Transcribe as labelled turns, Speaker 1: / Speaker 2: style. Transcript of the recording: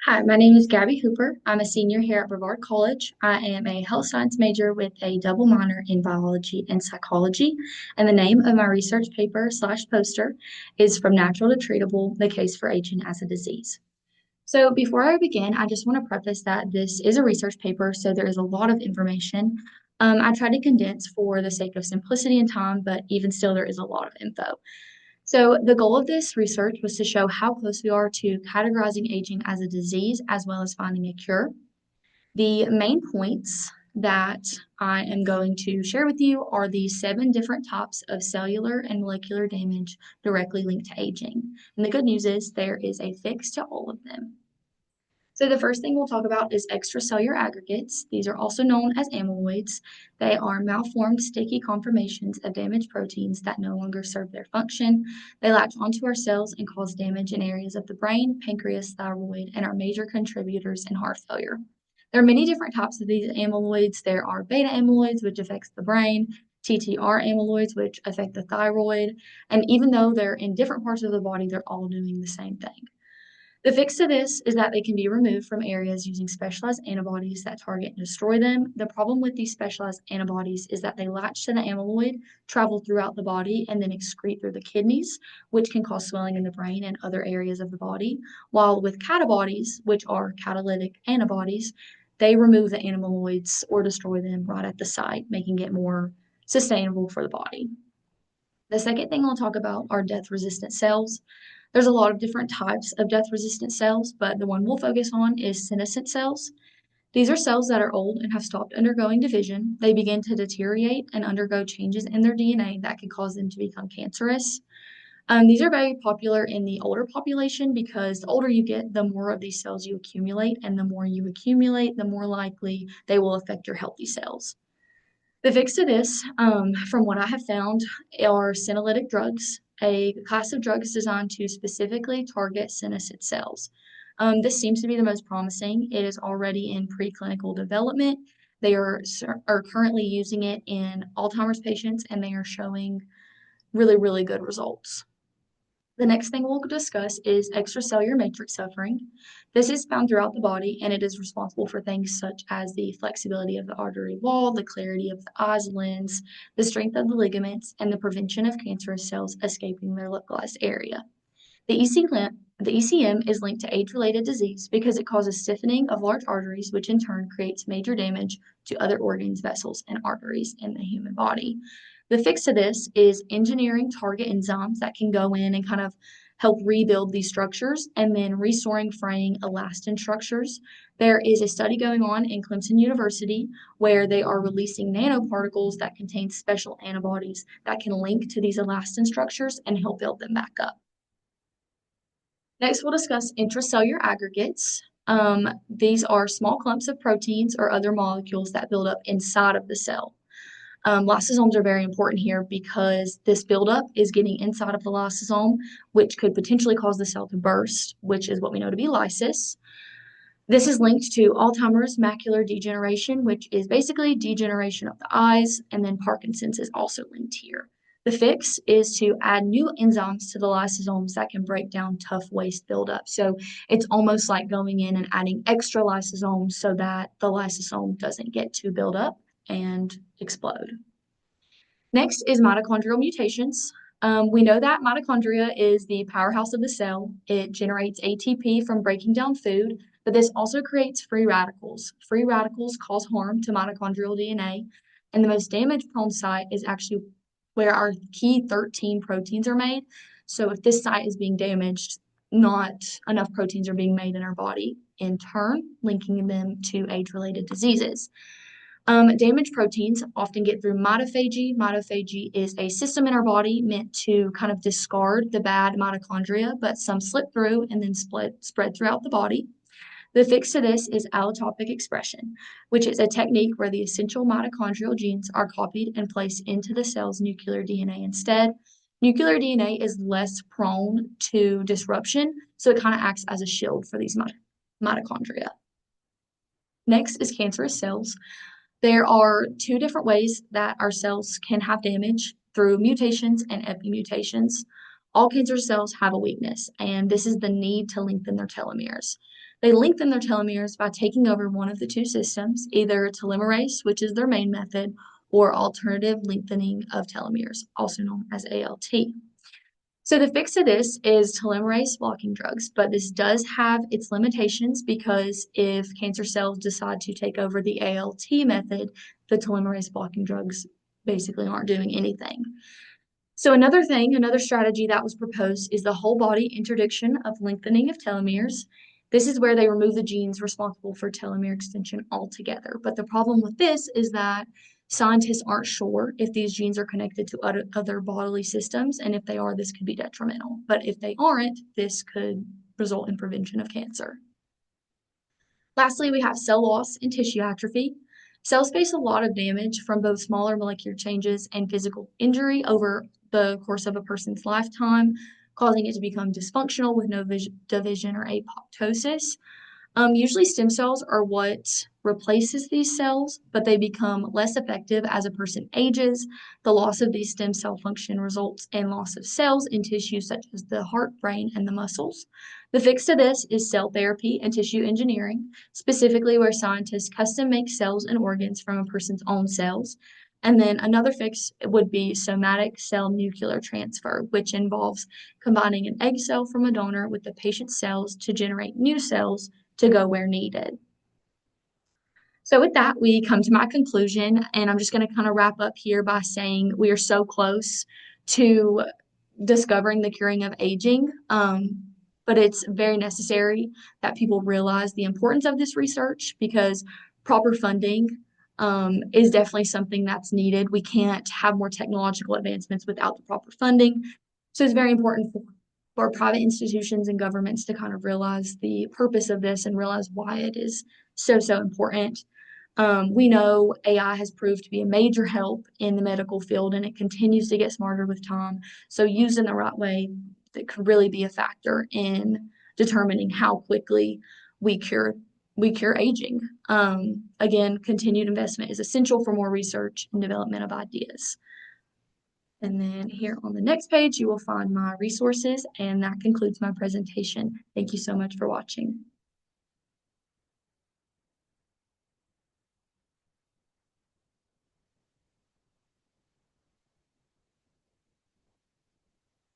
Speaker 1: Hi, my name is Gabby Hooper. I'm a senior here at Brevard College. I am a health science major with a double minor in biology and psychology. And the name of my research paper slash poster is From Natural to Treatable, The Case for Aging as a Disease. So before I begin, I just want to preface that this is a research paper, so there is a lot of information. I tried to condense for the sake of simplicity and time, but even still, there is a lot of info. So, the goal of this research was to show how close we are to categorizing aging as a disease as well as finding a cure. The main points that I am going to share with you are the 7 different types of cellular and molecular damage directly linked to aging. And the good news is there is a fix to all of them. So the first thing we'll talk about is extracellular aggregates. These are also known as amyloids. They are malformed, sticky conformations of damaged proteins that no longer serve their function. They latch onto our cells and cause damage in areas of the brain, pancreas, thyroid, and are major contributors in heart failure. There are many different types of these amyloids. There are beta amyloids, which affects the brain, TTR amyloids, which affect the thyroid, and even though they're in different parts of the body, they're all doing the same thing. The fix to this is that they can be removed from areas using specialized antibodies that target and destroy them. The problem with these specialized antibodies is that they latch to the amyloid, travel throughout the body, and then excrete through the kidneys, which can cause swelling in the brain and other areas of the body. While with catabodies, which are catalytic antibodies, they remove the amyloids or destroy them right at the site, making it more sustainable for the body. The second thing I'll talk about are death-resistant cells. There's a lot of different types of death-resistant cells, but the one we'll focus on is senescent cells. These are cells that are old and have stopped undergoing division. They begin to deteriorate and undergo changes in their DNA that can cause them to become cancerous. These are very popular in the older population because the older you get, the more of these cells you accumulate, and the more you accumulate, the more likely they will affect your healthy cells. The fix to this, from what I have found, are senolytic drugs, a class of drugs designed to specifically target senescent cells. This seems to be the most promising. It is already in preclinical development. They are currently using it in Alzheimer's patients, and they are showing really, really good results. The next thing we'll discuss is extracellular matrix suffering. This is found throughout the body and it is responsible for things such as the flexibility of the artery wall, the clarity of the eyes lens, the strength of the ligaments, and the prevention of cancerous cells escaping their localized area. The ECM is linked to age-related disease because it causes stiffening of large arteries, which in turn creates major damage to other organs, vessels, and arteries in the human body. The fix to this is engineering target enzymes that can go in and kind of help rebuild these structures and then restoring fraying elastin structures. There is a study going on in Clemson University where they are releasing nanoparticles that contain special antibodies that can link to these elastin structures and help build them back up. Next, we'll discuss intracellular aggregates. These are small clumps of proteins or other molecules that build up inside of the cell. Lysosomes are very important here because this buildup is getting inside of the lysosome, which could potentially cause the cell to burst, which is what we know to be lysis. This is linked to Alzheimer's macular degeneration, which is basically degeneration of the eyes, and then Parkinson's is also linked here. The fix is to add new enzymes to the lysosomes that can break down tough waste buildup. So it's almost like going in and adding extra lysosomes so that the lysosome doesn't get to build up and explode. Next is mitochondrial mutations. We know that mitochondria is the powerhouse of the cell. It generates ATP from breaking down food, but this also creates free radicals. Free radicals cause harm to mitochondrial DNA, and the most damage-prone site is actually where our key 13 proteins are made. So if this site is being damaged, not enough proteins are being made in our body, in turn, linking them to age-related diseases. Damaged proteins often get through mitophagy. Mitophagy is a system in our body meant to kind of discard the bad mitochondria, but some slip through and then spread throughout the body. The fix to this is allotopic expression, which is a technique where the essential mitochondrial genes are copied and placed into the cell's nuclear DNA instead. Nuclear DNA is less prone to disruption, so it kind of acts as a shield for these mitochondria. Next is cancerous cells. There are 2 different ways that our cells can have damage through mutations and epimutations. All cancer cells have a weakness, and this is the need to lengthen their telomeres. They lengthen their telomeres by taking over one of the two systems, either telomerase, which is their main method, or alternative lengthening of telomeres, also known as ALT. So the fix to this is telomerase blocking drugs, but this does have its limitations because if cancer cells decide to take over the ALT method, the telomerase blocking drugs basically aren't doing anything. So another strategy that was proposed is the whole body interdiction of lengthening of telomeres. This is where they remove the genes responsible for telomere extension altogether. But the problem with this is that scientists aren't sure if these genes are connected to other bodily systems, and if they are, this could be detrimental. But if they aren't, this could result in prevention of cancer. Lastly, we have cell loss and tissue atrophy. Cells face a lot of damage from both smaller molecular changes and physical injury over the course of a person's lifetime, causing it to become dysfunctional with no division or apoptosis. Usually stem cells are what replaces these cells, but they become less effective as a person ages. The loss of these stem cell function results in loss of cells in tissues such as the heart, brain, and the muscles. The fix to this is cell therapy and tissue engineering, specifically where scientists custom make cells and organs from a person's own cells. And then another fix would be somatic cell nuclear transfer, which involves combining an egg cell from a donor with the patient's cells to generate new cells to go where needed. So with that, we come to my conclusion, and I'm just going to kind of wrap up here by saying we are so close to discovering the curing of aging, but it's very necessary that people realize the importance of this research because proper funding is definitely something that's needed. We can't have more technological advancements without the proper funding. So it's very important for private institutions and governments to kind of realize the purpose of this and realize why it is so important. We know AI has proved to be a major help in the medical field and it continues to get smarter with time. So used in the right way, that could really be a factor in determining how quickly we cure aging. Again, continued investment is essential for more research and development of ideas. And then here on the next page, you will find my resources, and that concludes my presentation. Thank you so much for watching.